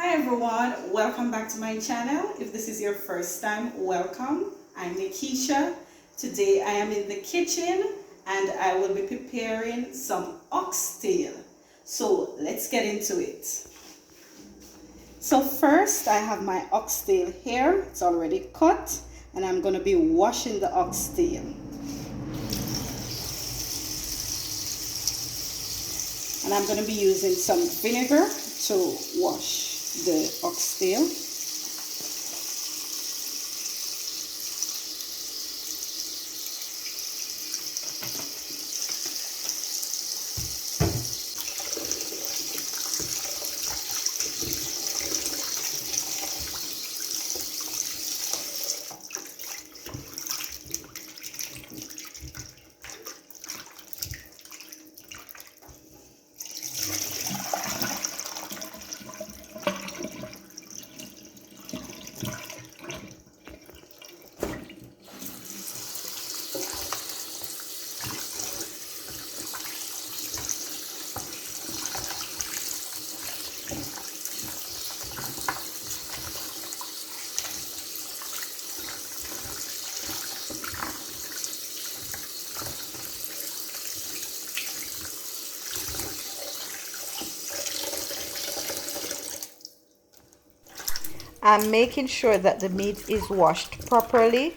Hi everyone, welcome back to my channel. If this is your first time, welcome. I'm Nekeesha. Today I am in the kitchen and I will be preparing some oxtail. So let's get into it. So first I have my oxtail here. It's already cut and I'm going to be washing the oxtail. And I'm going to be using some vinegar to wash the oxtail. I'm making sure that the meat is washed properly.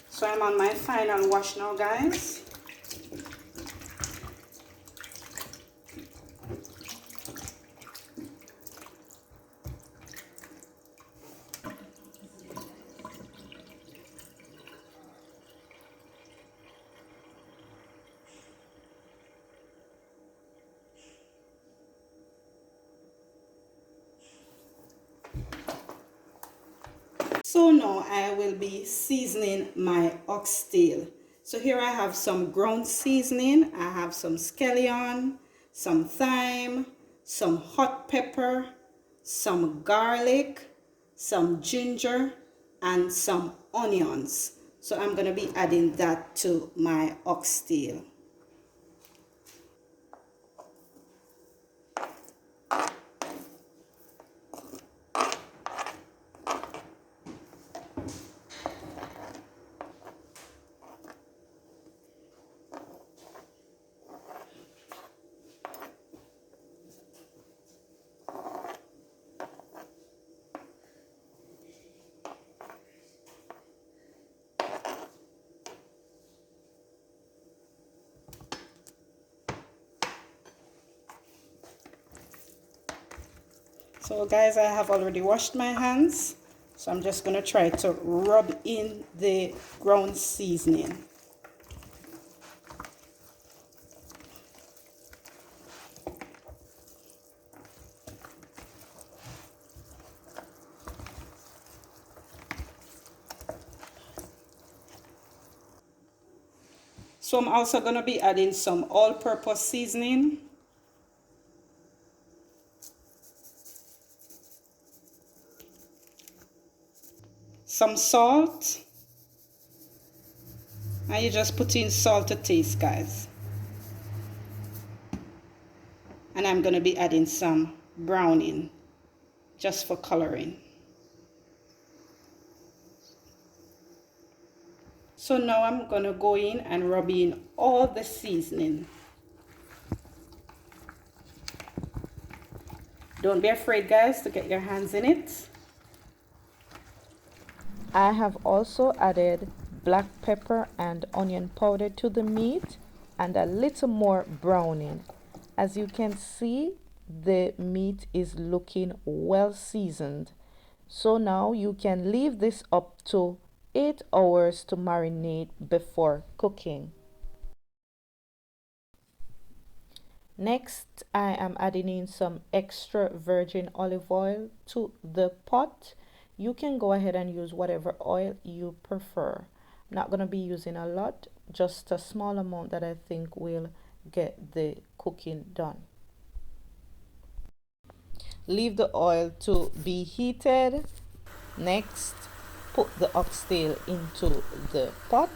So I'm on my final wash now, guys. So now I will be seasoning my oxtail. So here I have some ground seasoning. I have some scallion, some thyme, some hot pepper, some garlic, some ginger, and some onions. So I'm going to be adding that to my oxtail. So guys, I have already washed my hands. So I'm just going to try to rub in the ground seasoning. So I'm also going to be adding some all-purpose seasoning. Some salt. And you just put in salt to taste, guys. And I'm going to be adding some browning just for coloring. So now I'm going to go in and rub in all the seasoning. Don't be afraid, guys, to get your hands in it. I have also added black pepper and onion powder to the meat and a little more browning. As you can see, the meat is looking well seasoned. So now you can leave this up to 8 hours to marinate before cooking. Next, I am adding in some extra virgin olive oil to the pot. You can go ahead and use whatever oil you prefer. I'm not going to be using a lot, just a small amount that I think will get the cooking done. Leave the oil to be heated. Next, put the oxtail into the pot.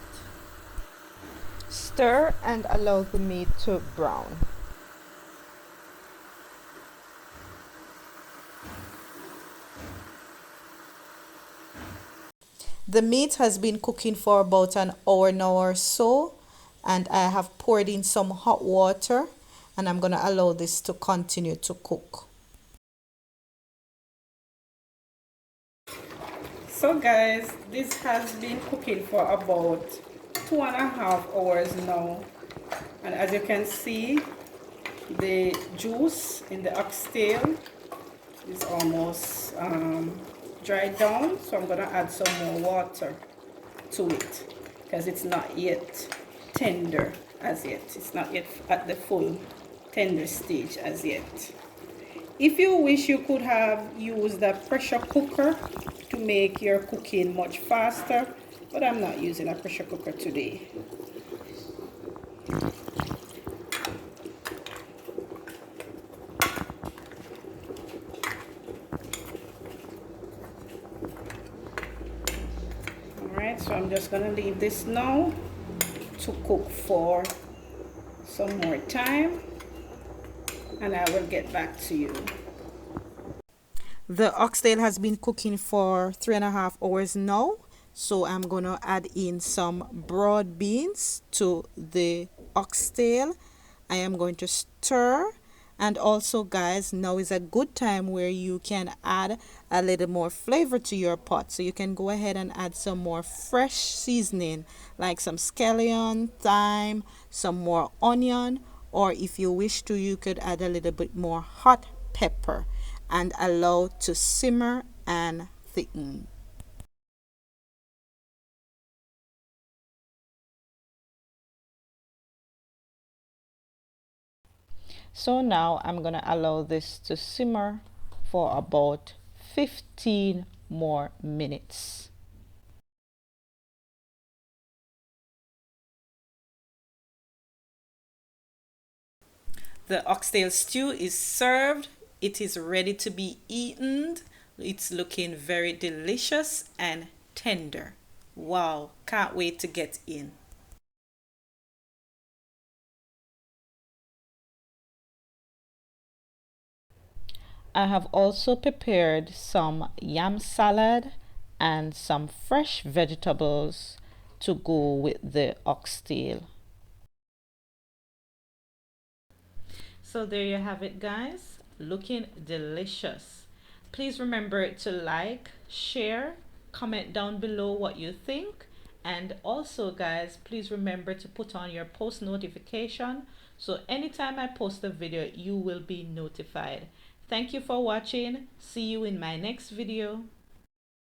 Stir and allow the meat to brown. The meat has been cooking for about an hour now or so, and I have poured in some hot water, and I'm going to allow this to continue to cook. So guys, this has been cooking for about 2.5 hours now, and as you can see, the juice in the oxtail is almost dried down, so I'm gonna add some more water to it because it's not yet tender as yet. It's not yet at the full tender stage as yet. If you wish, you could have used a pressure cooker to make your cooking much faster, but I'm not using a pressure cooker today. Alright, so I'm just gonna leave this now to cook for some more time, and I will get back to you. The oxtail has been cooking for 3.5 hours now, so I'm gonna add in some broad beans to the oxtail. I am going to stir, and also guys, now is a good time where you can add a little more flavor to your pot, so you can go ahead and add some more fresh seasoning like some scallion, thyme, some more onion, or if you wish to, you could add a little bit more hot pepper and allow to simmer and thicken. So now I'm going to allow this to simmer for about 15 more minutes. The oxtail stew is served. It is ready to be eaten. It's looking very delicious and tender. Wow, can't wait to get in. I have also prepared some yam salad and some fresh vegetables to go with the oxtail. So there you have it guys, looking delicious. Please remember to like, share, comment down below what you think, and also guys, please remember to put on your post notification so anytime I post a video you will be notified. Thank you for watching. See you in my next video.